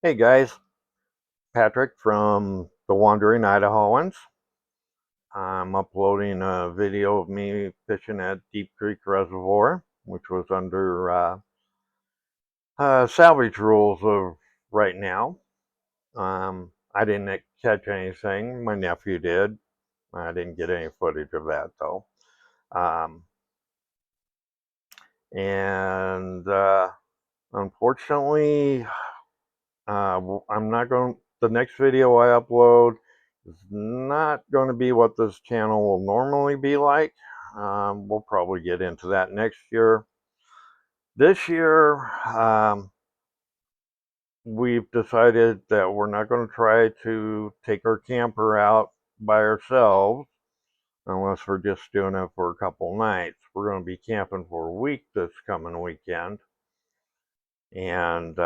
Hey guys, Patrick from the Wandering Idahoans. I'm uploading a video of me fishing at Deep Creek Reservoir, which was under salvage rules of right now. I didn't catch anything. My nephew did. I didn't get any footage of that though. Um, and Unfortunately, I'm not going. The next video I upload is not going to be what this channel will normally be like. We'll probably get into that next year. This year, we've decided that we're not going to try to take our camper out by ourselves unless we're just doing it for a couple nights. We're going to be camping for a week this coming weekend. And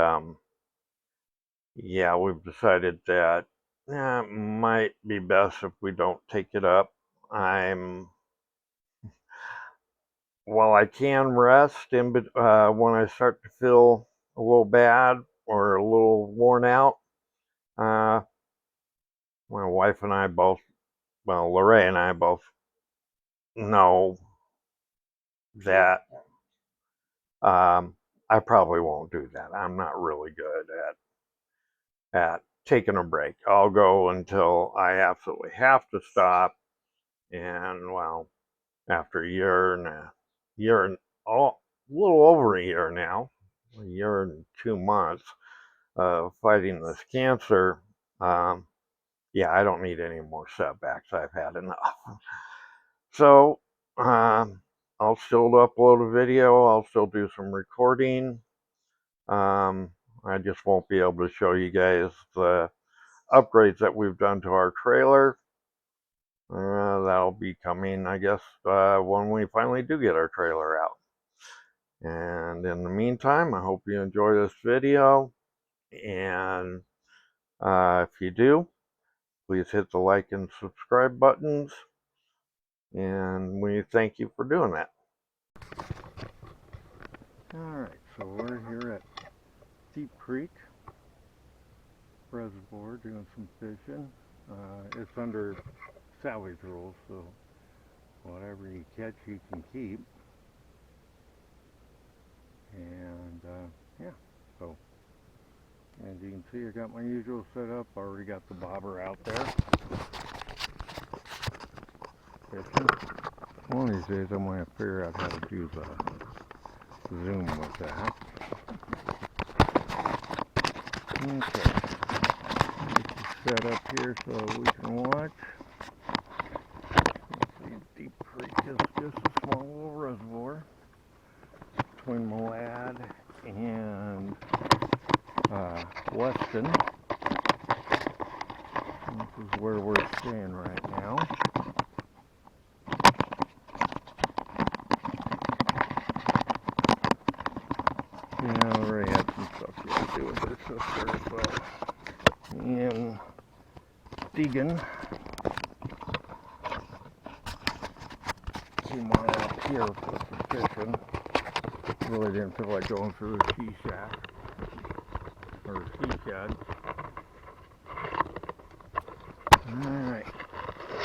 yeah, we've decided that it might be best if we don't take it up. While I can rest when I start to feel a little bad or a little worn out, uh, my wife and I both, well, Lorraine and I both know that um, I probably won't do that. I'm not really good at taking a break. I'll go until I absolutely have to stop, and well, after a little over a year now, a year and 2 months of fighting this cancer. Yeah, I don't need any more setbacks. I've had enough. So I'll still upload a video. I'll still do some recording. I just won't be able to show you guys the upgrades that we've done to our trailer. That'll be coming, I guess, when we finally do get our trailer out. And in the meantime, I hope you enjoy this video. And if you do, please hit the like and subscribe buttons. And we thank you for doing that. Alright, so we're here at Deep Creek Reservoir doing some fishing. It's under salvage rules, so whatever you catch you can keep. And yeah, so as you can see, I got my usual setup. I already got the bobber out there fishing. One of these days I'm going to figure out how to do the zoom with that. Okay, set up here so we can watch. Deep Creek is just a small little reservoir between Malad and Weston. This is where we're staying right now. Yeah, I already had some stuff to do with her sister, but in Deegan came on out here for some fishing. Really didn't feel like going through the ski shack or ski shed. Alright,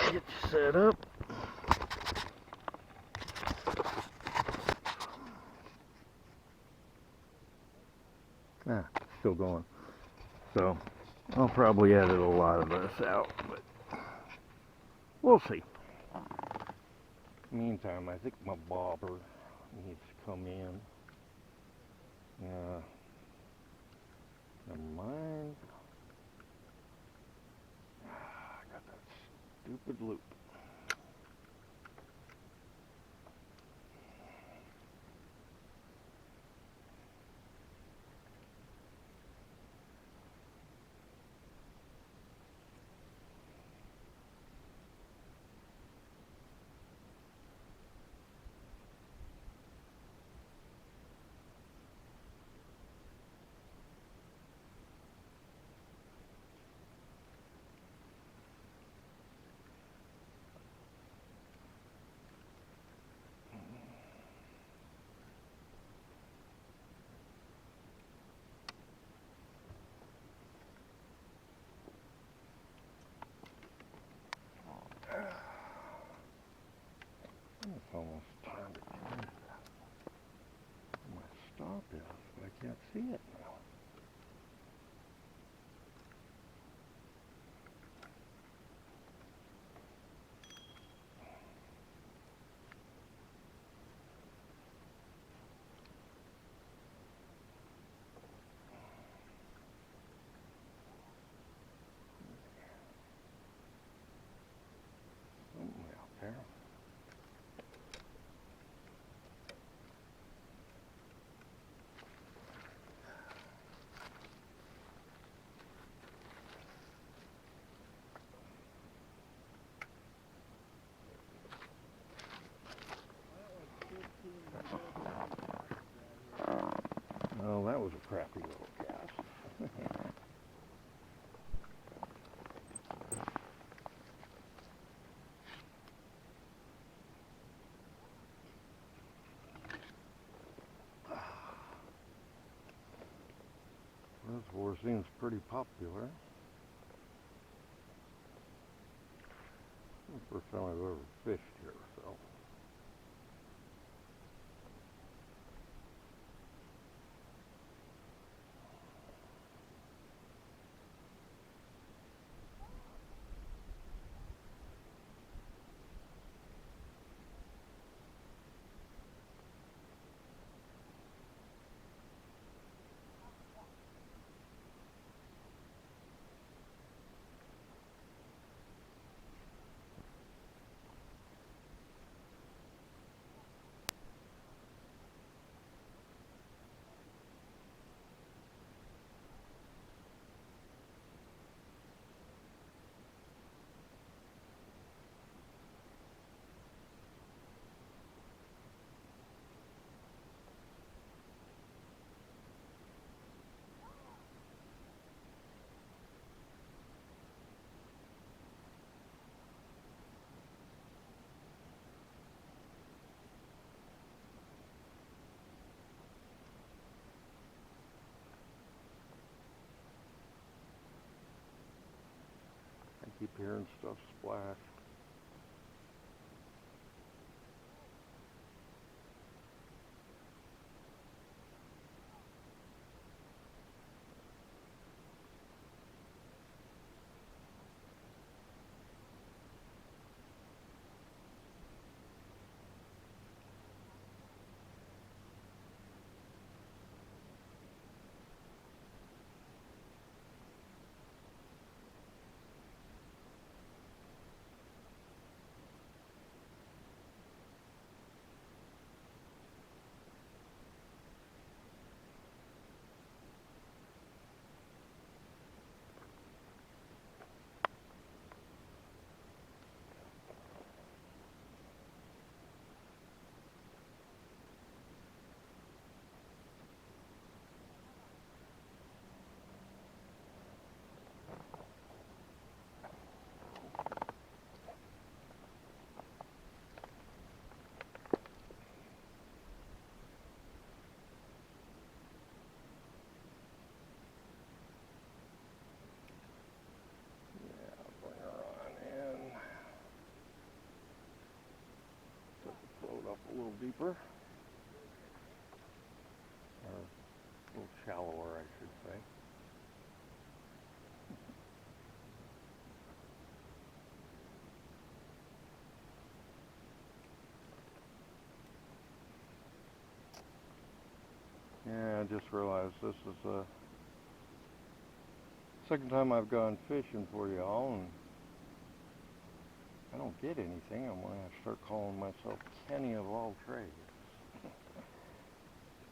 get you set up. Still going. So I'll probably edit a lot of this out, but we'll see. Meantime, I think my bobber needs to come in. Never mind. I got that stupid loop. almost time to change that. My stop is, but I can't see it now. Something out there. Oh, that was a crappy little cast. Reservoir seems pretty popular. First time I've ever fished here, so. I keep hearing stuff splash. Up a little deeper, or a little shallower, I should say. Yeah, I just realized this is the second time I've gone fishing for y'all, and I don't get anything. I'm going to start calling myself Kenny of all trades.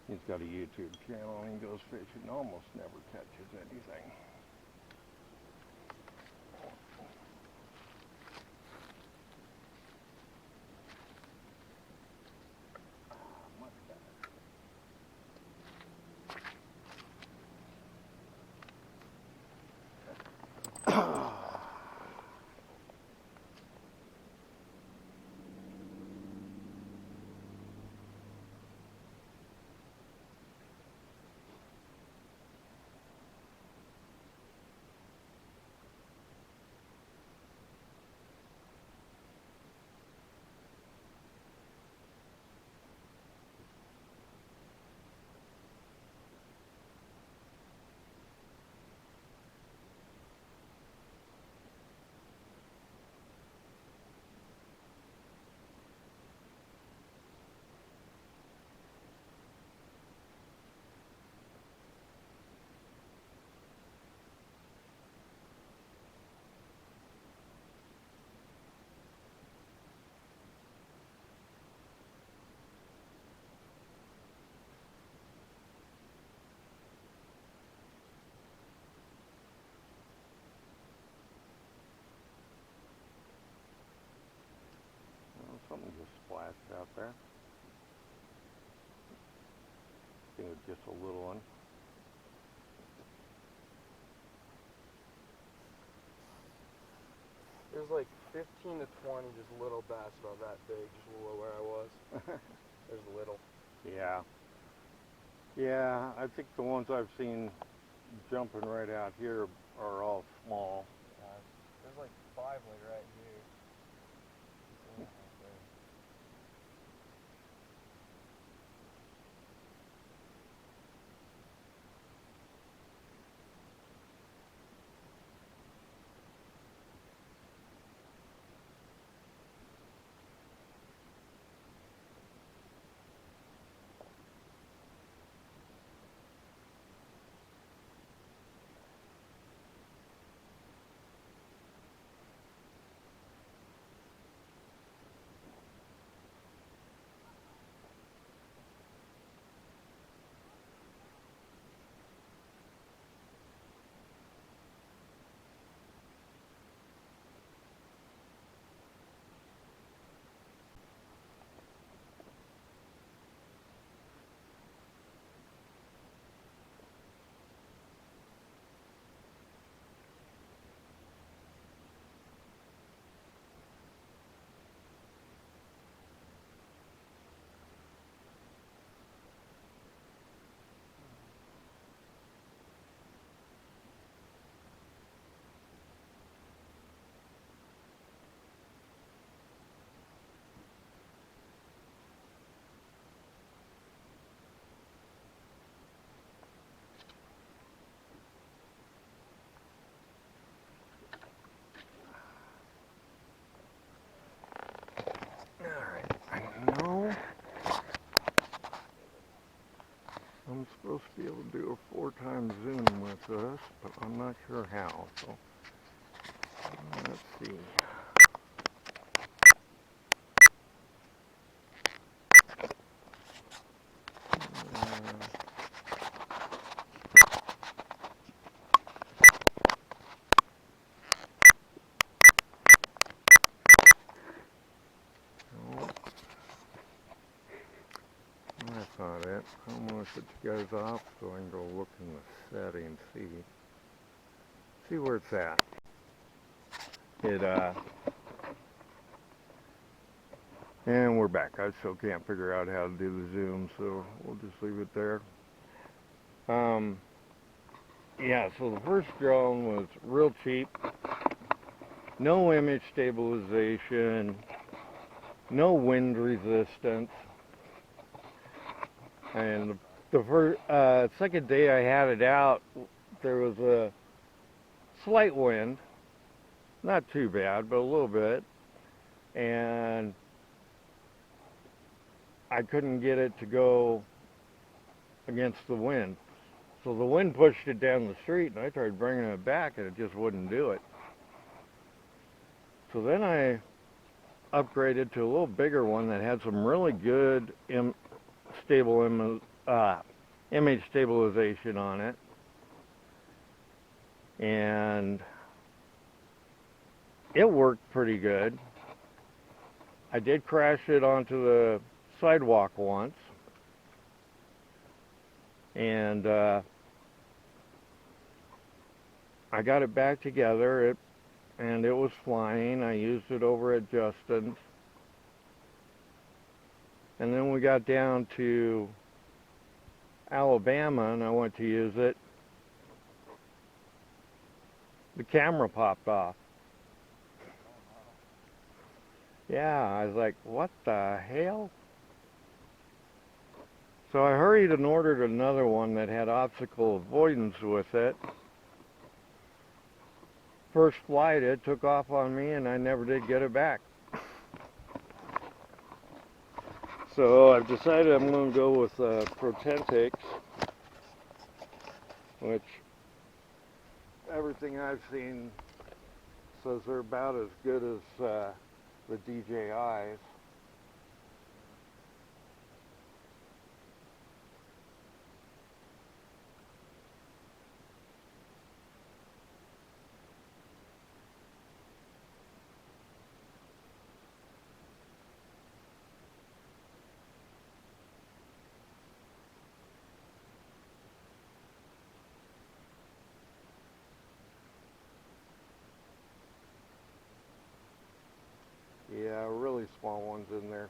He's got a YouTube channel and he goes fishing and almost never catches anything. Much better. think it's just a little one. There's like 15 to 20 just little bass about that big, just below where I was. There's little. Yeah. Yeah, I think the ones I've seen jumping right out here are all small. There's like 5 like right here. Alright, I know I'm supposed to be able to do a 4x zoom with this, but I'm not sure how, so let's see. That's not it. I'm going to switch you guys off so I can go look in the settings, see where it's at. And we're back. I still can't figure out how to do the zoom, so we'll just leave it there. Yeah, so the first drone was real cheap. No image stabilization, no wind resistance. And the second day I had it out, there was a slight wind, not too bad, but a little bit, and I couldn't get it to go against the wind. So the wind pushed it down the street, and I tried bringing it back, and it just wouldn't do it. So then I upgraded to a little bigger one that had some really good image stabilization on it, and it worked pretty good. I did crash it onto the sidewalk once, and I got it back together, and it was flying. I used it over at Justin's, and then we got down to Alabama and I went to use it. The camera popped off. Yeah, I was like, what the hell? So I hurried and ordered another one that had obstacle avoidance with it. First flight, it took off on me and I never did get it back. So I've decided I'm going to go with Protentics, which everything I've seen says they're about as good as the DJIs. in there.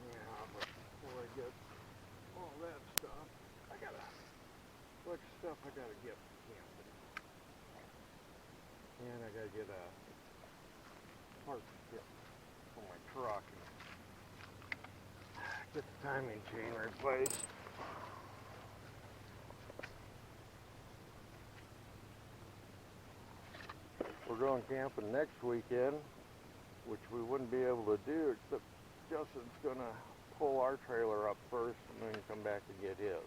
Yeah, but before I get all that stuff, I gotta, what stuff I gotta get for camping. And I gotta get a parts kit for my truck and get the timing chain replaced. We're going camping next weekend, which we wouldn't be able to do except Justin's gonna pull our trailer up first and then come back to get his.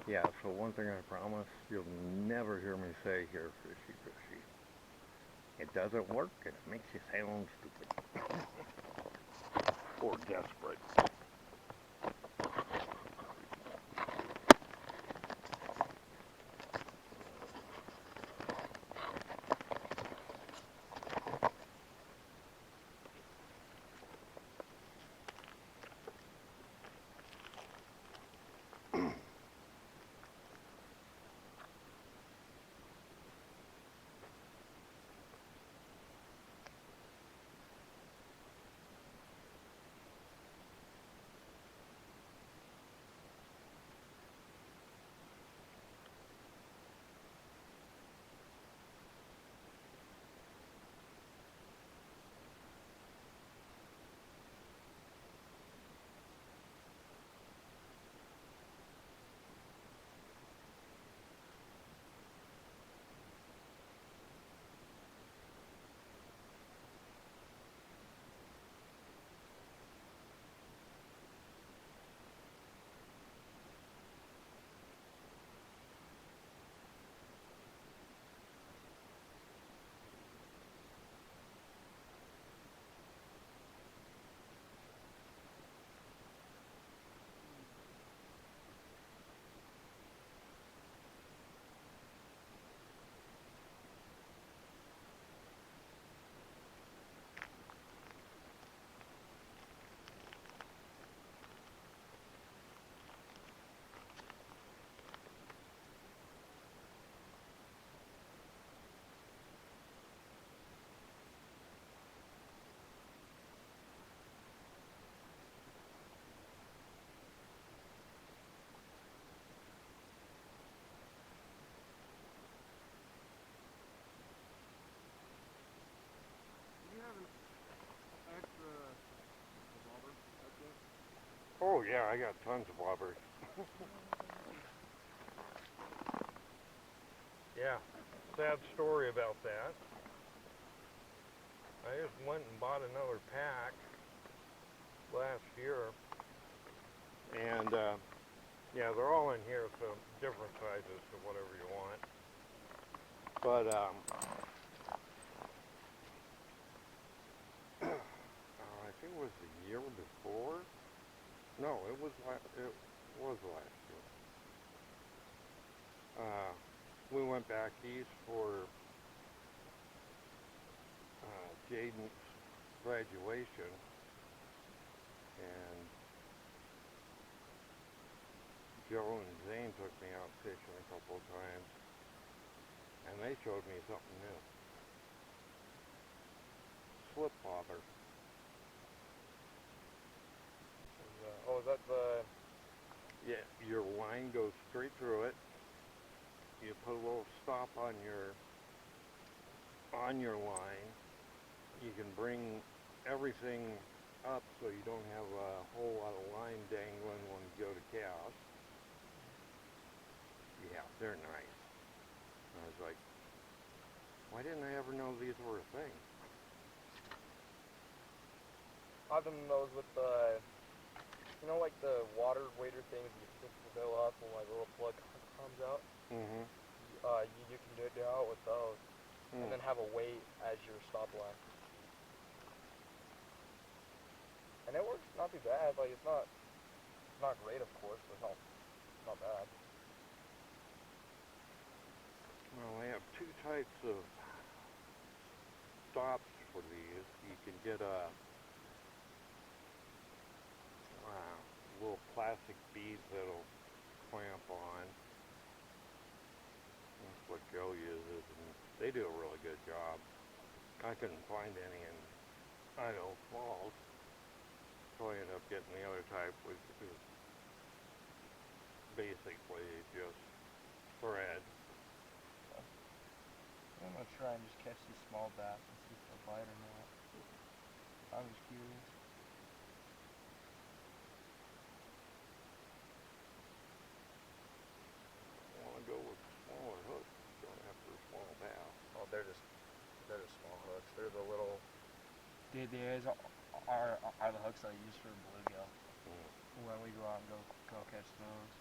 Yeah, so one thing I promise, you'll never hear me say here, fishy, fishy. It doesn't work and it makes you sound stupid. Or desperate. Oh yeah, I got tons of blubbers. Yeah, sad story about that. I just went and bought another pack last year, and yeah, they're all in here, so different sizes, so whatever you want. But I think it was the year before. No, it was last year. We went back east for Jaden's graduation, and Joe and Zane took me out fishing a couple of times, and they showed me something new. Slip bobber. Oh, is that the... Yeah, your line goes straight through it. You put a little stop on your line. You can bring everything up so you don't have a whole lot of line dangling when you go to cast. Yeah, they're nice. I was like, why didn't I ever know these were a thing? I've done those with the... You know, like the water waiter things you stick the bill up and like a little plug comes out? Mm-hmm. You can do it out with those. And then have a weight as your stop line. And it works not too bad. Like it's not great, of course, but it's not bad. Well, I have two types of stops for these. You can get a little plastic beads that'll clamp on. That's what Joe uses, and they do a really good job. I couldn't find any in Idaho Falls, so I ended up getting the other type, which is basically just thread. I'm gonna try and just catch these small bass and see if they'll bite or not. I'm just curious. I want to go with smaller hooks, going after a small bass. Oh, they're just small hooks. They're the little. These are the hooks I use for bluegill. When we go out and go catch those.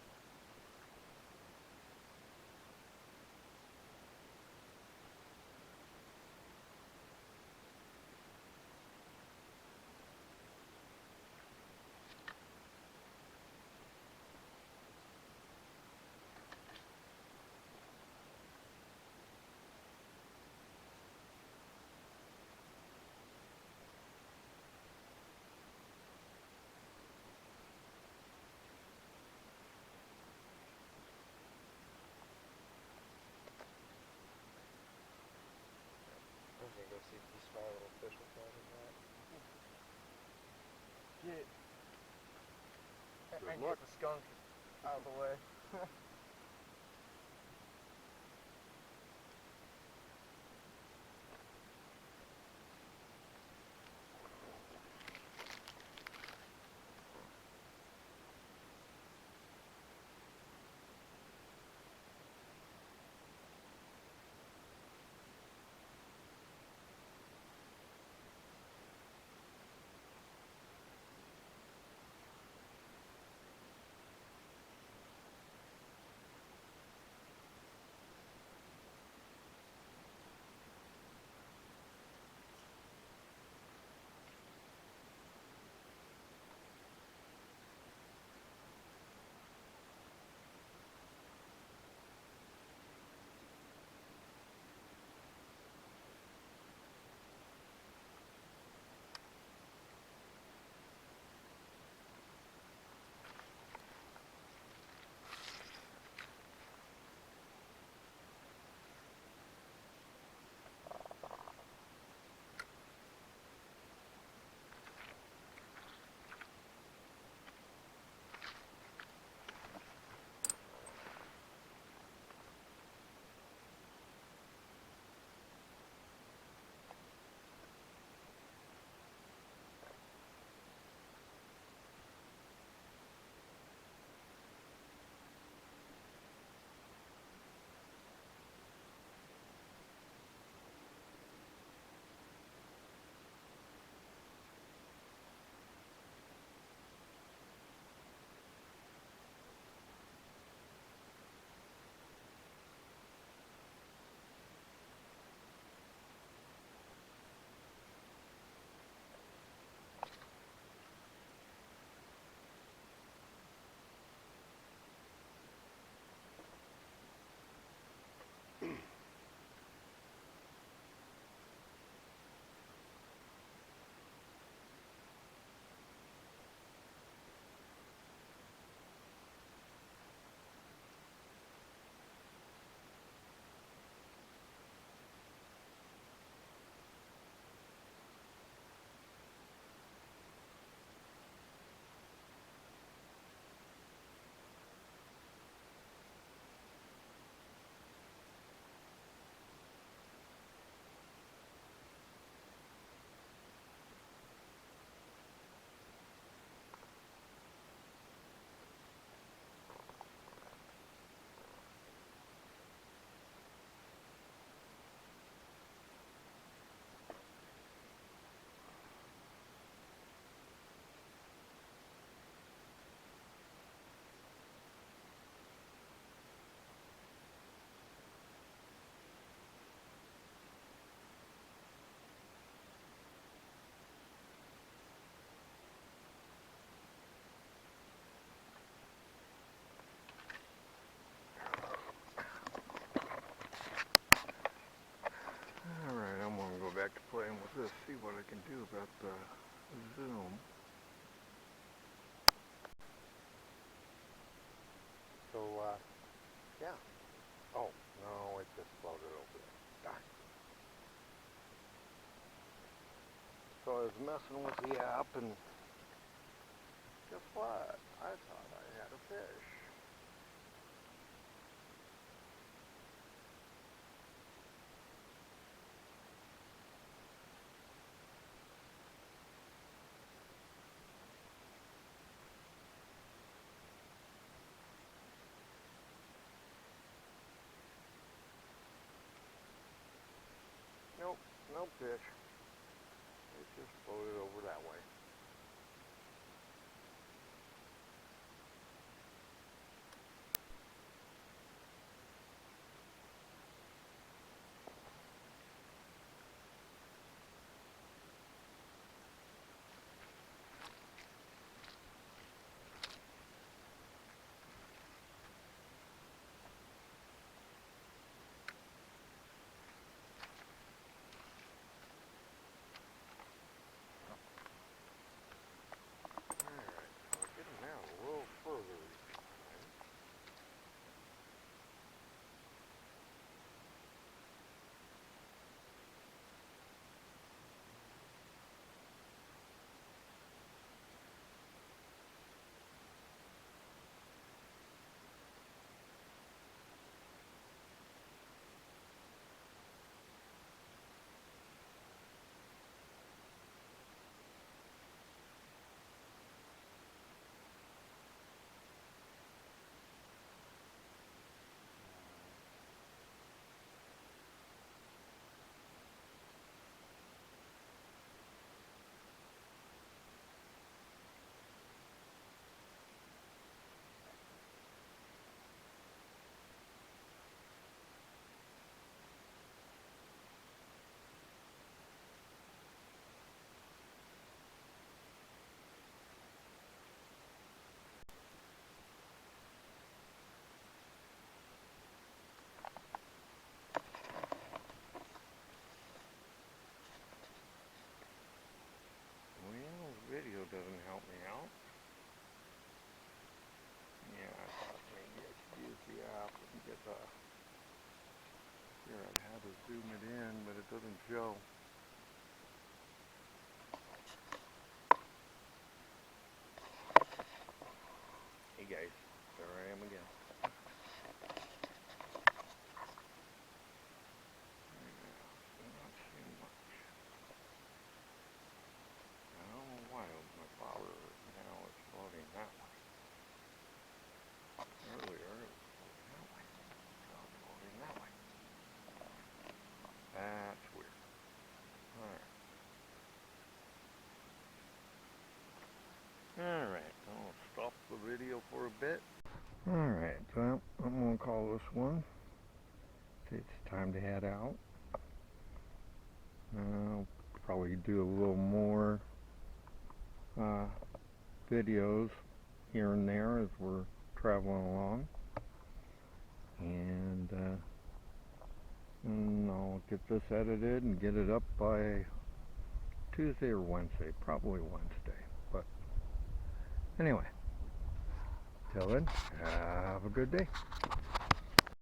I'm gonna go see if these small little fish will bite or not. Get. Good And luck. get the skunk out of the way. to see what I can do about the zoom. So, yeah. Oh, no, it just floated over there. Darn. So I was messing with the app, and guess what? I thought I had a fish. Nope, no fish. It just floated over that way. Alright, so I'll get them out a little further each time. Well, video doesn't help me out. Yeah, I thought maybe I could use the app and get the... Here, I'd have to zoom it in, but it doesn't show. Hey guys, there I am again. Not too much. I don't know why my power now is floating that way. Earlier it was floating that way. Now it's floating that way. That's weird. Alright, I'll stop the video for a bit. Alright, well, I'm going to call this one. It's time to head out. I'll probably do a little more videos here and there as we're traveling along. And I'll get this edited and get it up by Tuesday or Wednesday, probably Wednesday. But anyway, till then, have a good day.